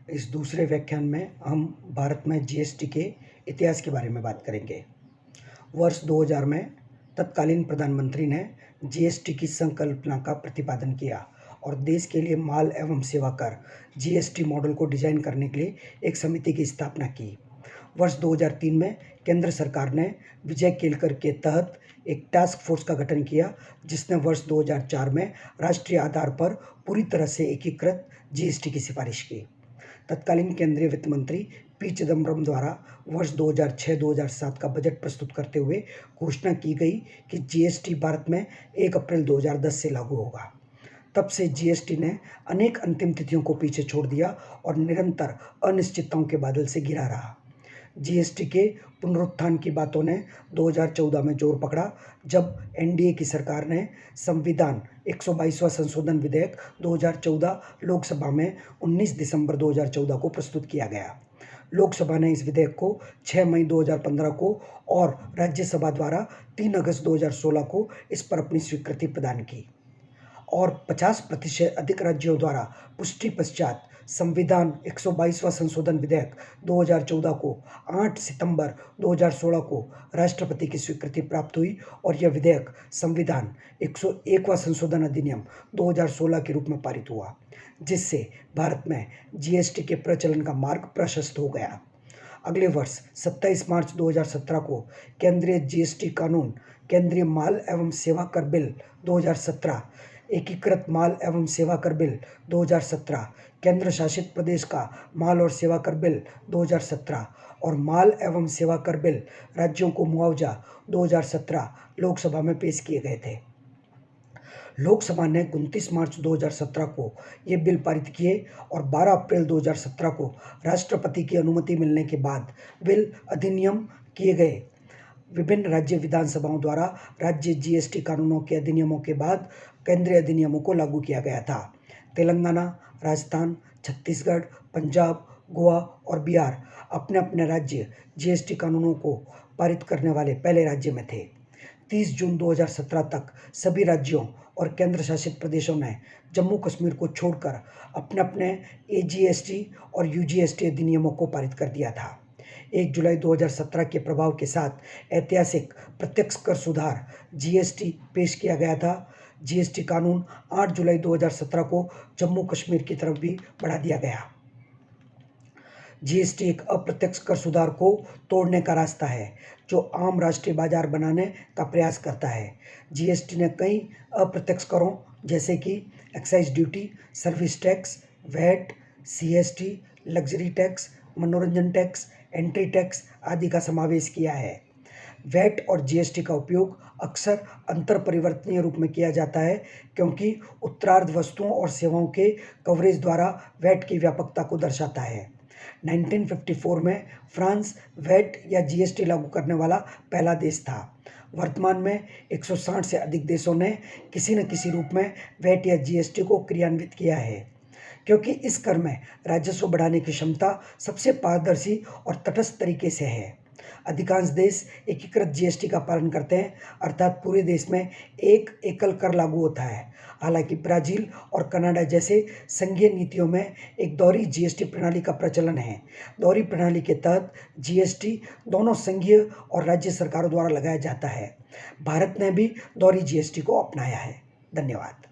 इस दूसरे व्याख्यान में हम भारत में जीएसटी के इतिहास के बारे में बात करेंगे। वर्ष 2000 में तत्कालीन प्रधानमंत्री ने जीएसटी की संकल्पना का प्रतिपादन किया और देश के लिए माल एवं सेवा कर जीएसटी मॉडल को डिजाइन करने के लिए एक समिति की स्थापना की। वर्ष 2003 में केंद्र सरकार ने विजय केलकर के तहत एक टास्क फोर्स का गठन किया, जिसने वर्ष 2004 में राष्ट्रीय आधार पर पूरी तरह से एकीकृत जीएसटी की सिफारिश की। तत्कालीन केंद्रीय वित्त मंत्री पी चिदम्बरम द्वारा वर्ष 2006-2007 का बजट प्रस्तुत करते हुए घोषणा की गई कि जीएसटी भारत में 1 अप्रैल 2010 से लागू होगा। तब से जीएसटी ने अनेक अंतिम तिथियों को पीछे छोड़ दिया और निरंतर अनिश्चितताओं के बादल से घिरा रहा। जीएसटी के पुनरुत्थान की बातों ने 2014 में जोर पकड़ा, जब एनडीए की सरकार ने संविधान 122वां संशोधन विधेयक 2014 लोकसभा में 19 दिसंबर 2014 को प्रस्तुत किया गया। लोकसभा ने इस विधेयक को 6 मई 2015 को और राज्यसभा द्वारा 3 अगस्त 2016 को इस पर अपनी स्वीकृति प्रदान की और 50% अधिक राज्यों द्वारा पुष्टि पश्चात संविधान 122वां संशोधन विधेयक 2014 को 8 सितंबर 2016 को राष्ट्रपति की स्वीकृति प्राप्त हुई और यह विधेयक संविधान 101वां संशोधन अधिनियम 2016 के रूप में पारित हुआ, जिससे भारत में जीएसटी के प्रचलन का मार्ग प्रशस्त हो गया। अगले वर्ष 27 मार्च 2017 को केंद्रीय जीएसटी कानून, केंद्रीय माल एवं सेवा कर बिल 2017, एकीकृत माल एवं सेवा कर बिल 2017, केंद्र शासित प्रदेश का माल और सेवा कर बिल 2017 और माल एवं सेवा कर बिल राज्यों को मुआवजा 2017 लोकसभा में पेश किए गए थे। लोकसभा ने 29 मार्च 2017 को ये बिल पारित किए और 12 अप्रैल 2017 को राष्ट्रपति की अनुमति मिलने के बाद बिल अधिनियम किए गए। विभिन्न राज्य विधानसभाओं द्वारा राज्य जीएसटी कानूनों के अधिनियमों के बाद केंद्रीय अधिनियमों को लागू किया गया था। तेलंगाना, राजस्थान, छत्तीसगढ़, पंजाब, गोवा और बिहार अपने अपने राज्य जीएसटी कानूनों को पारित करने वाले पहले राज्य में थे। 30 जून 2017 तक सभी राज्यों और केंद्र शासित प्रदेशों ने जम्मू कश्मीर को छोड़कर अपने अपने एजीएसटी और यूजीएसटी अधिनियमों को पारित कर दिया था। 1 जुलाई 2017 के प्रभाव के साथ ऐतिहासिक प्रत्यक्ष कर सुधार जीएसटी पेश किया गया था। जीएसटी कानून 8 जुलाई 2017 को जम्मू कश्मीर की तरफ भी बढ़ा दिया गया। जीएसटी एक अप्रत्यक्ष कर सुधार को तोड़ने का रास्ता है जो आम राष्ट्रीय बाजार बनाने का प्रयास करता है। जीएसटी ने कई अप्रत्यक्ष करों जैसे कि excise duty, service tax, VAT, CST, luxury tax, मनोरंजन टैक्स, एंट्री टैक्स आदि का समावेश किया है। वैट और जीएसटी का उपयोग अक्सर अंतर परिवर्तनीय रूप में किया जाता है, क्योंकि उत्तरार्ध वस्तुओं और सेवाओं के कवरेज द्वारा वैट की व्यापकता को दर्शाता है। 1954 में फ्रांस वैट या जीएसटी लागू करने वाला पहला देश था। वर्तमान में 160 से अधिक देशों ने किसी न किसी रूप में वैट या जीएसटी को क्रियान्वित किया है, क्योंकि इस कर में राजस्व बढ़ाने की क्षमता सबसे पारदर्शी और तटस्थ तरीके से है। अधिकांश देश एकीकृत जीएसटी का पालन करते हैं, अर्थात पूरे देश में एक एकल कर लागू होता है। हालांकि ब्राजील और कनाडा जैसे संघीय नीतियों में एक दोहरी जीएसटी प्रणाली का प्रचलन है। दोहरी प्रणाली के तहत जीएसटी दोनों संघीय और राज्य सरकारों द्वारा लगाया जाता है। भारत ने भी दोहरी जीएसटी को अपनाया है। धन्यवाद।